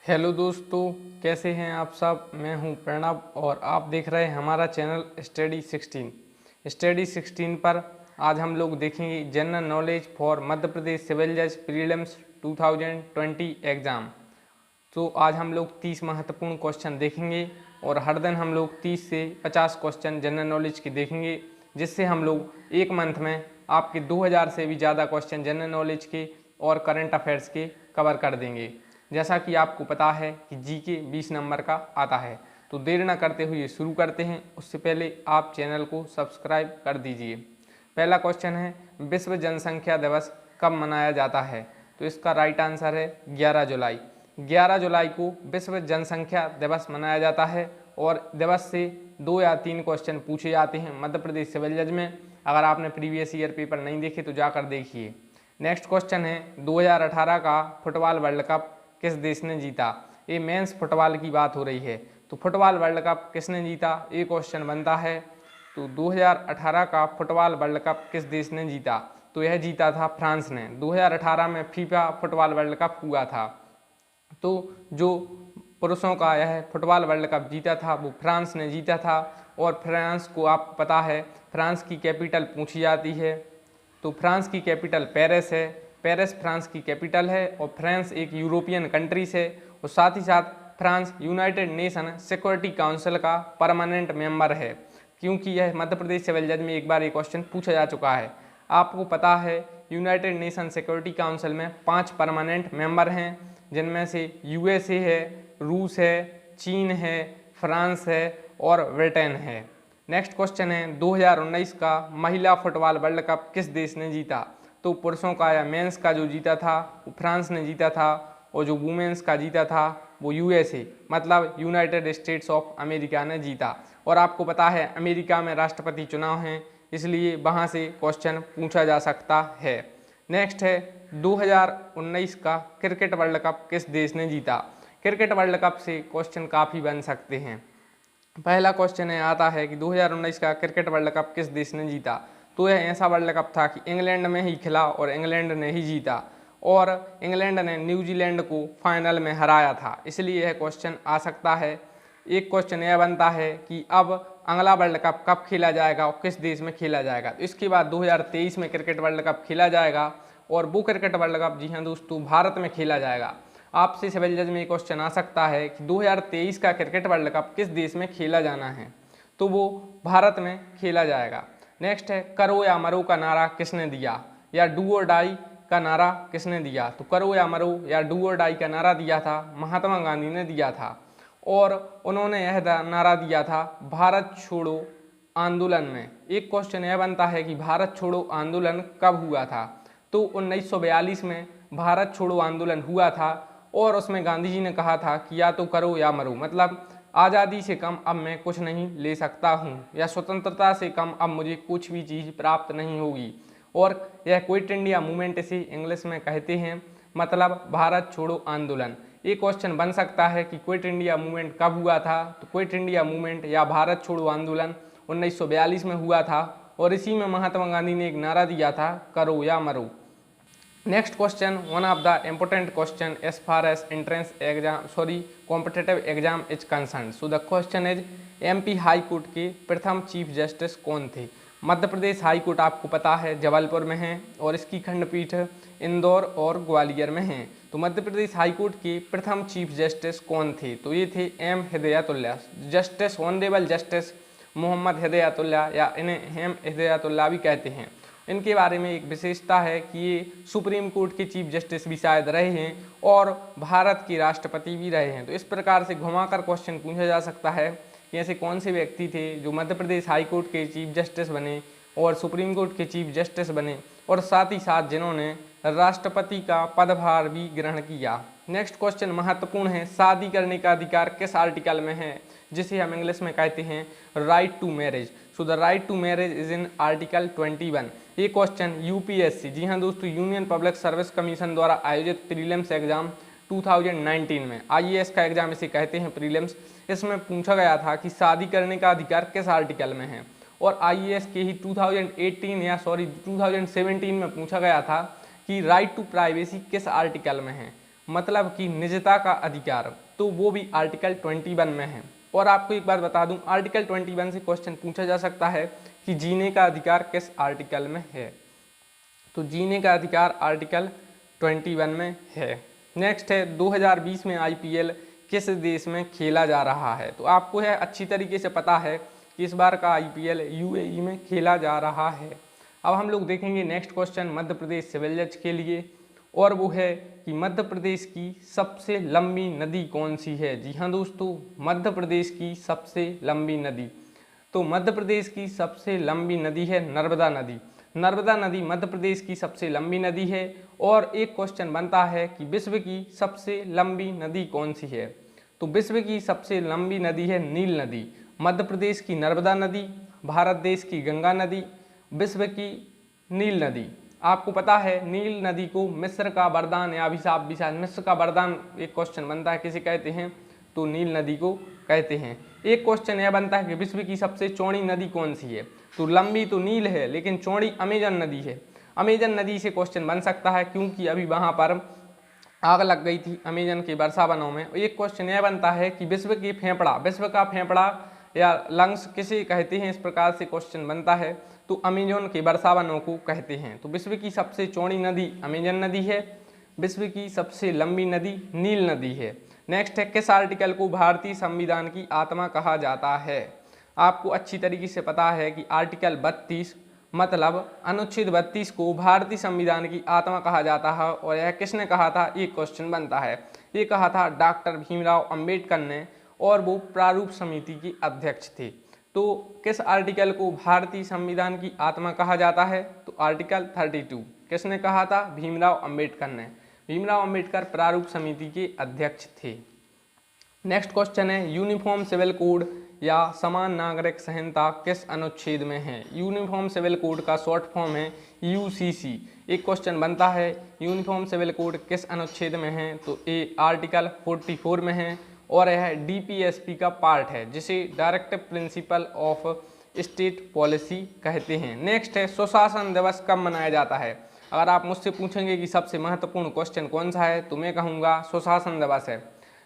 Hello दोस्तों, कैसे हैं आप सब। मैं हूं प्रणव और आप देख रहे हैं हमारा चैनल स्टडी 16 पर। आज हम लोग देखेंगे general knowledge for Madhya Pradesh civil जज प्रीलिम्स 2020 एग्ज़ाम। तो आज हम लोग 30 महत्वपूर्ण क्वेश्चन देखेंगे और हर दिन हम लोग 30 से 50 क्वेश्चन जनरल नॉलेज के देखेंगे, जिससे हम लोग एक मंथ में आपके 2000 से भी ज़्यादा क्वेश्चन जनरल नॉलेज के और करंट अफेयर्स के कवर कर देंगे। जैसा कि आपको पता है कि जीके 20 नंबर का आता है, तो देर न करते हुए शुरू करते हैं। उससे पहले आप चैनल को सब्सक्राइब कर दीजिए। पहला क्वेश्चन है, विश्व जनसंख्या दिवस कब मनाया जाता है। तो इसका राइट आंसर है 11 जुलाई। 11 जुलाई को विश्व जनसंख्या दिवस मनाया जाता है और दिवस से 2 या 3 क्वेश्चन पूछे जाते हैं मध्य प्रदेश सिविल जज में। अगर आपने प्रीवियस ईयर पेपर नहीं देखे तो जाकर देखिए। नेक्स्ट क्वेश्चन है, 2018 का फुटबॉल वर्ल्ड कप किस देश ने जीता। ये मेंस फुटबॉल की बात हो रही है, तो फुटबॉल वर्ल्ड कप किसने जीता, ये क्वेश्चन बनता है। तो 2018 का फुटबॉल वर्ल्ड कप किस देश ने जीता, तो यह जीता था फ्रांस ने। 2018 में फीफा फुटबॉल वर्ल्ड कप हुआ था, तो जो पुरुषों का यह फुटबॉल वर्ल्ड कप जीता था वो फ्रांस ने जीता था। और फ्रांस को आप पता है फ्रांस की कैपिटल पूछी जाती है, तो फ्रांस की कैपिटल पेरिस है। पेरिस फ्रांस की कैपिटल है और फ्रांस एक यूरोपियन कंट्रीज है और साथ ही साथ France United nation security council का परमानेंट मेंबर है, क्योंकि यह मध्य प्रदेश सिविल जज में एक बार ये क्वेश्चन पूछा जा चुका है। आपको पता है यूनाइटेड नेशन सिक्योरिटी काउंसिल में 5 परमानेंट मेंबर हैं, जिनमें से यूएसए है, रूस है, चीन है, फ्रांस है और ब्रिटेन है। नेक्स्ट क्वेश्चन है, 2019 का महिला फुटबॉल वर्ल्ड कप किस देश ने जीता। तो पुरुषों का या मेंस का जो जीता था वो फ्रांस ने जीता था और जो वुमेन्स का जीता था वो यूएसए मतलब यूनाइटेड स्टेट्स ऑफ अमेरिका ने जीता। और आपको पता है अमेरिका में राष्ट्रपति चुनाव हैं, इसलिए वहाँ से क्वेश्चन पूछा जा सकता है। नेक्स्ट है, 2019 का क्रिकेट वर्ल्ड कप किस देश ने जीता। क्रिकेट वर्ल्ड कप से क्वेश्चन काफ़ी बन सकते हैं। पहला क्वेश्चन है आता है कि 2019 का क्रिकेट वर्ल्ड कप किस देश ने जीता। तो यह ऐसा वर्ल्ड कप था कि इंग्लैंड में ही खिला और इंग्लैंड ने ही जीता और इंग्लैंड ने न्यूजीलैंड को फाइनल में हराया था, इसलिए यह क्वेश्चन आ सकता है। एक क्वेश्चन यह बनता है कि अब अगला वर्ल्ड कप कब खेला जाएगा और किस देश में खेला जाएगा। तो इसके बाद 2023 में क्रिकेट वर्ल्ड कप खेला जाएगा और वो क्रिकेट वर्ल्ड कप, जी हाँ दोस्तों, भारत में खेला जाएगा। आपसे सिविल जज में एक क्वेश्चन आ सकता है कि 2023 का क्रिकेट वर्ल्ड कप किस देश में खेला जाना है, तो वो भारत में खेला जाएगा। नेक्स्ट है, करो या मरो का नारा किसने दिया या डू और डाई का नारा किसने दिया। तो करो या मरो या डू और डाई का नारा दिया था महात्मा गांधी ने दिया था और उन्होंने यह नारा दिया था भारत छोड़ो आंदोलन में। एक क्वेश्चन यह बनता है कि भारत छोड़ो आंदोलन कब हुआ था। तो 1942 में भारत छोड़ो आंदोलन हुआ था और उसमें गांधी जी ने कहा था कि या तो करो या मरो, मतलब आज़ादी से कम अब मैं कुछ नहीं ले सकता हूँ या स्वतंत्रता से कम अब मुझे कुछ भी चीज़ प्राप्त नहीं होगी। और यह क्विट इंडिया मूवमेंट इसे इंग्लिश में कहते हैं, मतलब भारत छोड़ो आंदोलन। ये क्वेश्चन बन सकता है कि क्विट इंडिया मूवमेंट कब हुआ था। तो क्विट इंडिया मूवमेंट या भारत छोड़ो आंदोलन 1942 में हुआ था और इसी में महात्मा गांधी ने एक नारा दिया था, करो या मरो। Next question, one of the important question as far as entrance exam competitive exam is concern. So the question is, MP high court के प्रथम चीफ जस्टिस कौन थे। मध्य प्रदेश हाई कोर्ट आपको पता है जबलपुर में है और इसकी खंडपीठ इंदौर और ग्वालियर में है। तो मध्य प्रदेश हाई कोर्ट के प्रथम चीफ जस्टिस कौन थे, तो ये थे M Hidayatullah, justice honourable justice Mohammad Hidayatullah या इन्हें एम हिदायतुल्लाह भी कहते हैं। इनके बारे में एक विशेषता है कि ये सुप्रीम कोर्ट के चीफ जस्टिस भी शायद रहे हैं और भारत के राष्ट्रपति भी रहे हैं। तो इस प्रकार से घुमाकर क्वेश्चन पूछा जा सकता है कि ऐसे कौन से व्यक्ति थे जो मध्य प्रदेश हाई कोर्ट के चीफ जस्टिस बने और सुप्रीम कोर्ट के चीफ जस्टिस बने और साथ ही साथ जिन्होंने राष्ट्रपति का पदभार भी ग्रहण किया। नेक्स्ट क्वेश्चन महत्वपूर्ण है, शादी करने का अधिकार किस आर्टिकल में है, जिसे हम इंग्लिश में कहते हैं right to marriage. So the right to marriage is in article 21। ये क्वेश्चन यूपीएससी, जी हाँ दोस्तों, यूनियन पब्लिक सर्विस कमीशन द्वारा आयोजित प्रीलिम्स एग्जाम 2019 में, आईएएस का एग्जाम इसे कहते हैं प्रीलिम्स, इसमें पूछा गया था कि शादी करने का अधिकार किस आर्टिकल में है। और आईएएस के ही 2017 में पूछा गया था कि राइट टू प्राइवेसी किस आर्टिकल में है। मतलब कि निजता का अधिकार, तो वो भी आर्टिकल 21 में है। और आपको एक बात बता दूं, आर्टिकल 21 से क्वेश्चन पूछा जा सकता है कि जीने का अधिकार किस आर्टिकल में है, तो जीने का अधिकार आर्टिकल 21 में है। नेक्स्ट है 2020 में आईपीएल किस देश में खेला जा रहा है, तो आपको है अच्छी तरीके से पता है कि इस बार का आईपीएल यूएई में खेला जा रहा है। अब हम लोग देखेंगे नेक्स्ट क्वेश्चन मध्य प्रदेश सिविल जज के लिए, और वो है कि मध्य प्रदेश की सबसे लंबी नदी कौन सी है। जी हाँ दोस्तों, मध्य प्रदेश की सबसे लंबी नदी, तो मध्य प्रदेश की सबसे लंबी नदी है नर्मदा नदी। नर्मदा नदी मध्य प्रदेश की सबसे लंबी नदी है। और एक क्वेश्चन बनता है कि विश्व की सबसे लंबी नदी कौन सी है, तो विश्व की सबसे लंबी नदी है नील नदी। मध्य प्रदेश की नर्मदा नदी, भारत देश की गंगा नदी, विश्व की नील नदी। आपको पता है नील नदी को मिस्र का वरदान या अभिशाप भी, शायद मिस्र का वरदान एक क्वेश्चन बनता है, किसे कहते हैं, तो नील नदी को कहते हैं। एक क्वेश्चन यह बनता है कि विश्व की सबसे चौड़ी नदी कौन सी है, तो लंबी तो नील है लेकिन चौड़ी अमेजन नदी है। अमेजन नदी से क्वेश्चन बन सकता है क्योंकि अभी वहाँ पर आग लग गई थी अमेजन के वर्षावनों में। एक क्वेश्चन यह बनता है कि विश्व की फेफड़ा, विश्व का फेफड़ा या लंग्स किसे कहते हैं, इस प्रकार से क्वेश्चन बनता है, तो अमेजन के वर्षावनों को कहते हैं। तो विश्व की सबसे चौड़ी नदी अमेजन नदी है, विश्व की सबसे लंबी नदी नील नदी है। नेक्स्ट है किस आर्टिकल को भारतीय संविधान की आत्मा कहा जाता है। आपको अच्छी तरीके से पता है कि आर्टिकल 32 मतलब अनुच्छेद 32 को भारतीय संविधान की आत्मा कहा जाता है। और यह किसने कहा था, एक क्वेश्चन बनता है, ये कहा था डॉक्टर भीमराव अंबेडकर ने, और वो प्रारूप समिति के अध्यक्ष थे। तो किस आर्टिकल को भारतीय संविधान की आत्मा कहा जाता है, तो आर्टिकल 32। किसने कहा था, भीमराव अंबेडकर ने। भीमराव अंबेडकर प्रारूप समिति के अध्यक्ष थे। नेक्स्ट क्वेश्चन है यूनिफॉर्म सिविल कोड या समान नागरिक संहिता किस अनुच्छेद में है। यूनिफॉर्म सिविल कोड का शॉर्ट फॉर्म है यूसीसी। एक क्वेश्चन बनता है यूनिफॉर्म सिविल कोड किस अनुच्छेद में है, तो ये आर्टिकल 44 में है। और यह डीपीएसपी का पार्ट है, जिसे directive principle of state policy कहते हैं। नेक्स्ट है सुशासन दिवस कब मनाया जाता है। अगर आप मुझसे पूछेंगे कि सबसे महत्वपूर्ण क्वेश्चन कौन सा है, तो मैं कहूँगा सुशासन दिवस है।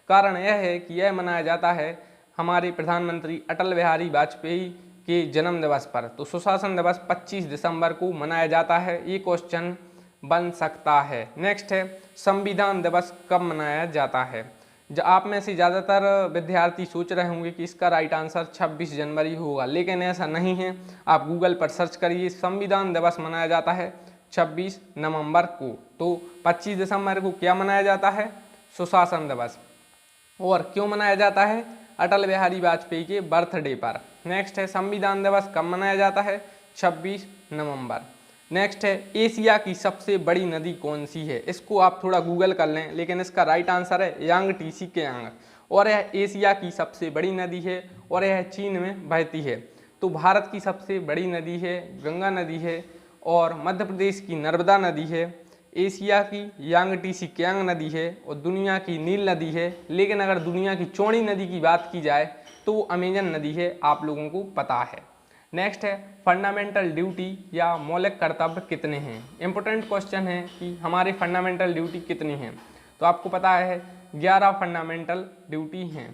कारण यह है कि यह मनाया जाता है हमारे प्रधानमंत्री अटल बिहारी वाजपेयी के जन्म दिवस पर। तो सुशासन दिवस 25 दिसंबर को मनाया जाता है, ये क्वेश्चन बन सकता है। नेक्स्ट है संविधान दिवस कब मनाया जाता है। आप में से ज़्यादातर विद्यार्थी सोच रहे होंगे कि इसका राइट आंसर 26 जनवरी होगा, लेकिन ऐसा नहीं है। आप गूगल पर सर्च करिए, संविधान दिवस मनाया जाता है 26 नवंबर को। तो 25 दिसंबर को क्या मनाया जाता है, सुशासन दिवस। और क्यों मनाया जाता है, अटल बिहारी वाजपेयी के बर्थडे पर। नेक्स्ट है संविधान दिवस कब मनाया जाता है, 26 नवंबर। नेक्स्ट है एशिया की सबसे बड़ी नदी कौन सी है। इसको आप थोड़ा गूगल कर लें, लेकिन इसका राइट आंसर है यांगटीसी कियांग। और यह एशिया की सबसे बड़ी नदी है और यह चीन में बहती है। तो भारत की सबसे बड़ी नदी है गंगा नदी है, और मध्य प्रदेश की नर्मदा नदी है, एशिया की यांगटीसी कियांग नदी है, और दुनिया की नील नदी है। लेकिन अगर दुनिया की चौड़ी नदी की बात की जाए तो वो अमेजन नदी है, आप लोगों को पता है। नेक्स्ट है फंडामेंटल ड्यूटी या मौलिक कर्तव्य कितने हैं। इंपॉर्टेंट क्वेश्चन है कि हमारे फंडामेंटल ड्यूटी कितनी हैं, तो आपको पता है 11 फंडामेंटल ड्यूटी हैं।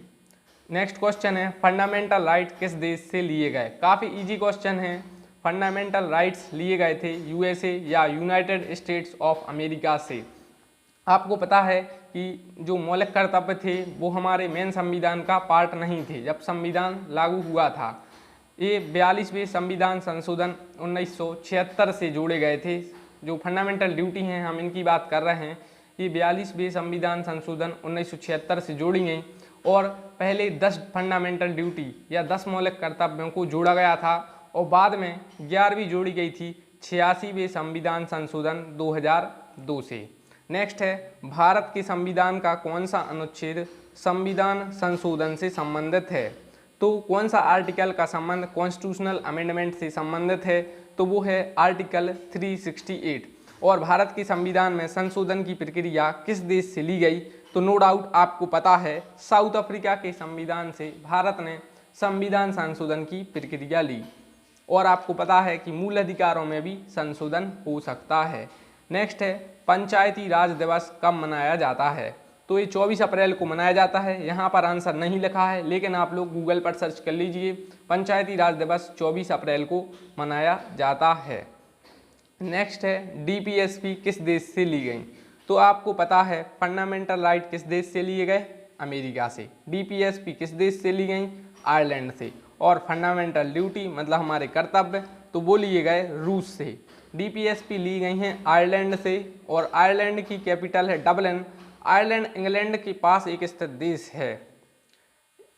नेक्स्ट क्वेश्चन है फंडामेंटल राइट किस देश से लिए गए। काफ़ी इजी क्वेश्चन है। फंडामेंटल राइट्स लिए गए थे यूएसए या यूनाइटेड स्टेट्स ऑफ अमेरिका से। आपको पता है कि जो मौलिक कर्तव्य थे वो हमारे मेन संविधान का पार्ट नहीं थे जब संविधान लागू हुआ था। ये 42वें संविधान संशोधन 1976 से जोड़े गए थे। जो फंडामेंटल ड्यूटी हैं हम इनकी बात कर रहे हैं, ये 42वें संविधान संशोधन 1976 से जोड़ी गई। और पहले 10 फंडामेंटल ड्यूटी या 10 मौलिक कर्तव्यों को जोड़ा गया था, और बाद में 11वीं जोड़ी गई थी 86वें संविधान संशोधन 2002 से। नेक्स्ट है भारत के संविधान का कौन सा अनुच्छेद संविधान संशोधन से संबंधित है। तो कौन सा आर्टिकल का संबंध कॉन्स्टिट्यूशनल अमेंडमेंट से संबंधित है, तो वो है आर्टिकल 368। और भारत के संविधान में संशोधन की प्रक्रिया किस देश से ली गई, तो नो डाउट आपको पता है साउथ अफ्रीका के संविधान से भारत ने संविधान संशोधन की प्रक्रिया ली। और आपको पता है कि मूल अधिकारों में भी संशोधन हो सकता है। नेक्स्ट है पंचायती राज दिवस कब मनाया जाता है? तो ये 24 अप्रैल को मनाया जाता है। यहाँ पर आंसर नहीं लिखा है, लेकिन आप लोग गूगल पर सर्च कर लीजिए। पंचायती राज दिवस 24 अप्रैल को मनाया जाता है। नेक्स्ट है डीपीएसपी किस देश से ली गई? तो आपको पता है फंडामेंटल राइट किस देश से लिए गए? अमेरिका से। डीपीएसपी किस देश से ली गई? आयरलैंड से। और फंडामेंटल ड्यूटी मतलब हमारे कर्तव्य, तो वो लिए गए रूस से। डीपीएसपी ली गई हैं आयरलैंड से और आयरलैंड की कैपिटल है डबलिन। आयरलैंड इंग्लैंड के पास एक स्थित देश है।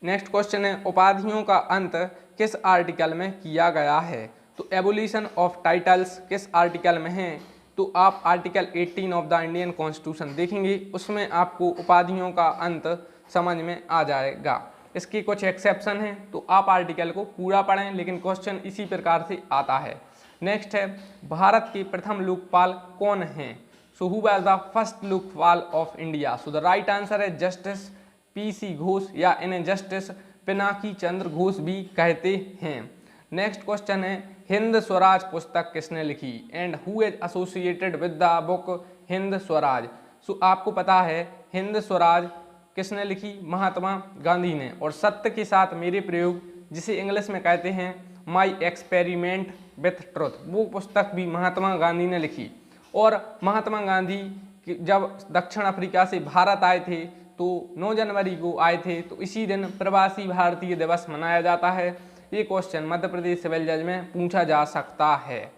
नेक्स्ट क्वेश्चन है उपाधियों का अंत किस आर्टिकल में किया गया है? तो एबोलिशन ऑफ टाइटल्स किस आर्टिकल में है? तो आप article 18 of the Indian constitution देखेंगे, उसमें आपको उपाधियों का अंत समझ में आ जाएगा। इसके कुछ एक्सेप्शन हैं, तो आप आर्टिकल को पूरा पढ़ें, लेकिन क्वेश्चन इसी प्रकार से आता है। नेक्स्ट है भारत के प्रथम लोकपाल कौन हैं? So who was the first Lokpal of India? So the right answer है जस्टिस पीसी घोष, या इन्हें जस्टिस पिनाकी चंद्र घोष भी कहते हैं। नेक्स्ट क्वेश्चन है हिंद स्वराज पुस्तक किसने लिखी? And who is associated with the book Hind Swaraj? So आपको पता है हिंद स्वराज किसने लिखी? महात्मा गांधी ने। और सत्य के साथ मेरे प्रयोग, जिसे इंग्लिश में कहते हैं माई एक्सपेरिमेंट विथ ट्रुथ, वो पुस्तक भी महात्मा गांधी ने लिखी। और महात्मा गांधी जब दक्षिण अफ्रीका से भारत आए थे तो 9 जनवरी को आए थे, तो इसी दिन प्रवासी भारतीय दिवस मनाया जाता है। ये क्वेश्चन मध्य प्रदेश सिविल जज में पूछा जा सकता है।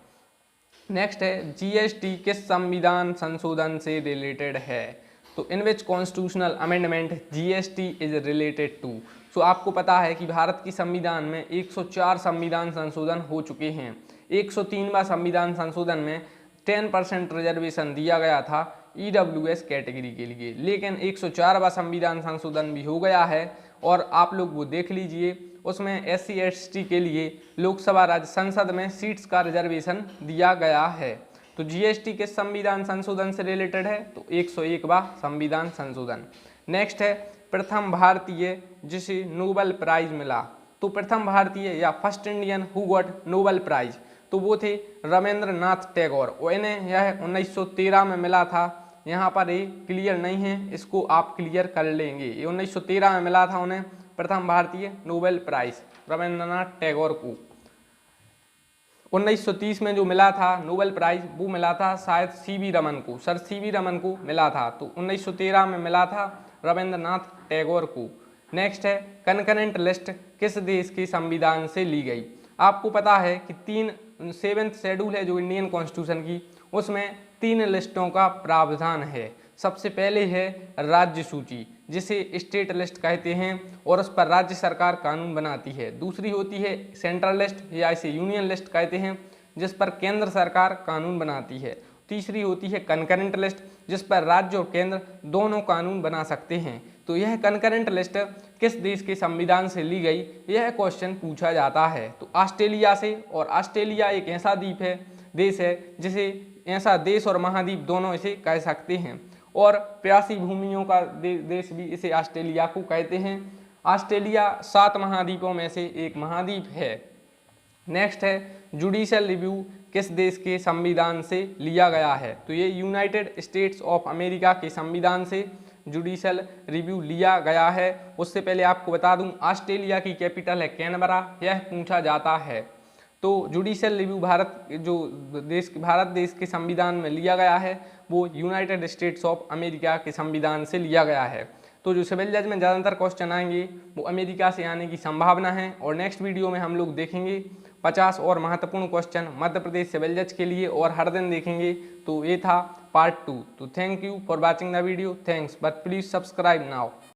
नेक्स्ट है जीएसटी किस संविधान संशोधन से रिलेटेड है? तो in which constitutional amendment GST is related to? So आपको पता है कि भारत की संविधान में 104 संविधान संशोधन हो चुके हैं। 103वां संविधान संशोधन में 10% रिजर्वेशन दिया गया था ईडब्ल्यूएस कैटेगरी के लिए, लेकिन 104वां संविधान संशोधन भी हो गया है और आप लोग वो देख लीजिए। उसमें SC ST के लिए लोकसभा राज्य संसद में सीट्स का रिजर्वेशन दिया गया है। तो जीएसटी किस संविधान संशोधन से रिलेटेड है? तो 101वां संविधान संशोधन। नेक्स्ट है प्रथम भारतीय जिसे नोबेल प्राइज मिला। तो प्रथम भारतीय या first Indian who got Nobel prize, तो वो थे रविंद्रनाथ टैगोर, और इन्हें यह 1913 में मिला था। यहाँ पर ये क्लियर नहीं है, इसको आप क्लियर कर लेंगे। ये 1913 में मिला था उन्हें प्रथम भारतीय नोबेल प्राइज रविंद्रनाथ टैगोर को। 1930 में जो मिला था नोबेल प्राइज वो मिला था शायद सीवी रमन को, सर सीवी रमन को मिला था। तो 1913 में मिला था रविंद्रनाथ टैगोर को। नेक्स्ट है कनकरेंट लिस्ट किस देश के संविधान से ली गई? आपको पता है कि 7th शेड्यूल है जो इंडियन कॉन्स्टिट्यूशन की, उसमें 3 लिस्टों का प्रावधान है। सबसे पहले है राज्य सूची, जिसे स्टेट लिस्ट कहते हैं और उस पर राज्य सरकार कानून बनाती है। दूसरी होती है सेंट्रल लिस्ट या इसे यूनियन लिस्ट कहते हैं, जिस पर केंद्र सरकार कानून बनाती है। तीसरी होती है कनकरेंट लिस्ट, जिस पर राज्य और केंद्र दोनों कानून बना सकते हैं। तो यह कनकरेंट लिस्ट किस देश के संविधान से ली गई, यह क्वेश्चन पूछा जाता है। तो ऑस्ट्रेलिया से, और ऑस्ट्रेलिया एक ऐसा द्वीप है, देश है जिसे ऐसा देश और महाद्वीप दोनों इसे कह सकते हैं, और प्यासी भूमियों का देश भी इसे ऑस्ट्रेलिया को कहते हैं। ऑस्ट्रेलिया 7 महाद्वीपों में से एक महाद्वीप है। नेक्स्ट है जुडिशियल रिव्यू किस देश के संविधान से लिया गया है? तो ये यूनाइटेड स्टेट्स ऑफ अमेरिका के संविधान से जुडिशियल रिव्यू लिया गया है। उससे पहले आपको बता दूं ऑस्ट्रेलिया की कैपिटल है कैनबरा, यह पूछा जाता है। तो जुडिशियल रिव्यू भारत देश के संविधान में लिया गया है, वो यूनाइटेड स्टेट्स ऑफ अमेरिका के संविधान से लिया गया है। तो जो सिविल जज में ज़्यादातर क्वेश्चन आएंगे वो अमेरिका से आने की संभावना है। और नेक्स्ट वीडियो में हम लोग देखेंगे 50 और महत्वपूर्ण क्वेश्चन मध्य प्रदेश सिविल जज के लिए, और हर दिन देखेंगे। तो ये था पार्ट 2। तो thank you for watching the video, thanks, but please subscribe now.